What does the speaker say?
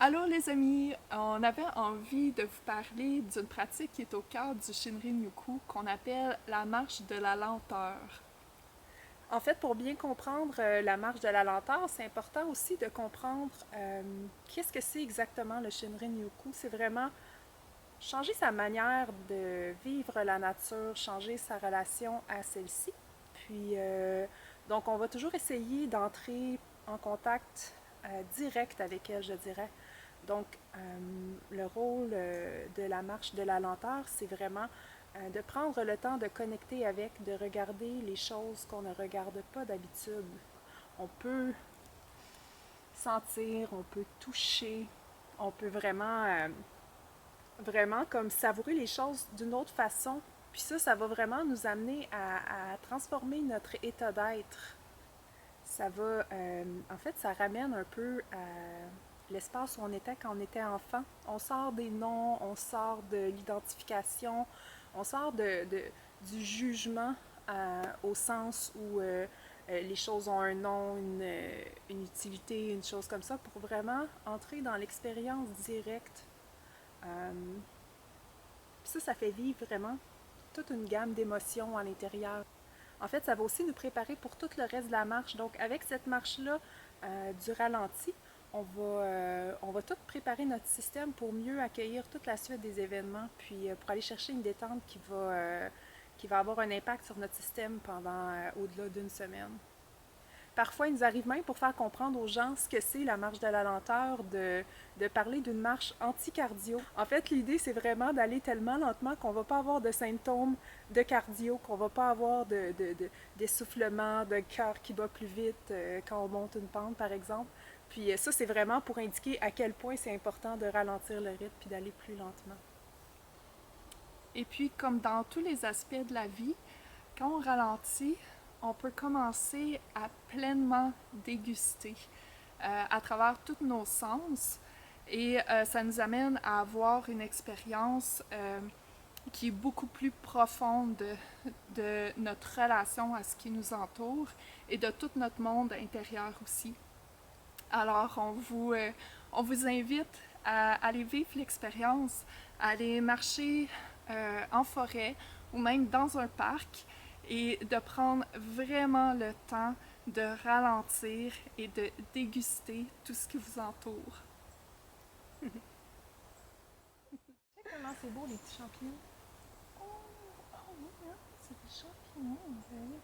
Allô les amis, on avait envie de vous parler d'une pratique qui est au cœur du Shinrin-yoku qu'on appelle la marche de la lenteur. En fait, pour bien comprendre la marche de la lenteur, c'est important aussi de comprendre qu'est-ce que c'est exactement le Shinrin-yoku. C'est vraiment changer sa manière de vivre la nature, changer sa relation à celle-ci. Puis, donc, on va toujours essayer d'entrer en contact direct avec elle, je dirais. Donc, le rôle de la marche de la lenteur, c'est vraiment de prendre le temps de connecter avec, de regarder les choses qu'on ne regarde pas d'habitude. On peut sentir, on peut toucher, on peut vraiment comme savourer les choses d'une autre façon. Puis ça va vraiment nous amener à transformer notre état d'être. Ça va, en fait, ça ramène un peu à l'espace où on était quand on était enfant. On sort des noms, on sort de l'identification, on sort du jugement au sens où les choses ont un nom, une utilité, une chose comme ça, pour vraiment entrer dans l'expérience directe. Euh, ça fait vivre vraiment toute une gamme d'émotions à l'intérieur. En fait, ça va aussi nous préparer pour tout le reste de la marche. Donc, avec cette marche-là du ralenti, on va tout préparer notre système pour mieux accueillir toute la suite des événements, puis pour aller chercher une détente qui va avoir un impact sur notre système pendant au-delà d'une semaine. Parfois, il nous arrive même pour faire comprendre aux gens ce que c'est la marche de la lenteur, de parler d'une marche anti-cardio. En fait, l'idée, c'est vraiment d'aller tellement lentement qu'on ne va pas avoir de symptômes de cardio, qu'on ne va pas avoir d'essoufflement, de cœur qui bat plus vite quand on monte une pente, par exemple. Puis ça, c'est vraiment pour indiquer à quel point c'est important de ralentir le rythme puis d'aller plus lentement. Et puis, comme dans tous les aspects de la vie, quand on ralentit, on peut commencer à pleinement déguster à travers tous nos sens. Et ça nous amène à avoir une expérience qui est beaucoup plus profonde de notre relation à ce qui nous entoure et de tout notre monde intérieur aussi. Alors, on vous invite à aller vivre l'expérience, à aller marcher en forêt ou même dans un parc et de prendre vraiment le temps de ralentir et de déguster tout ce qui vous entoure. Tu sais comment c'est beau les petits champignons? Oh, oh oui, hein? C'est des champignons, on dirait.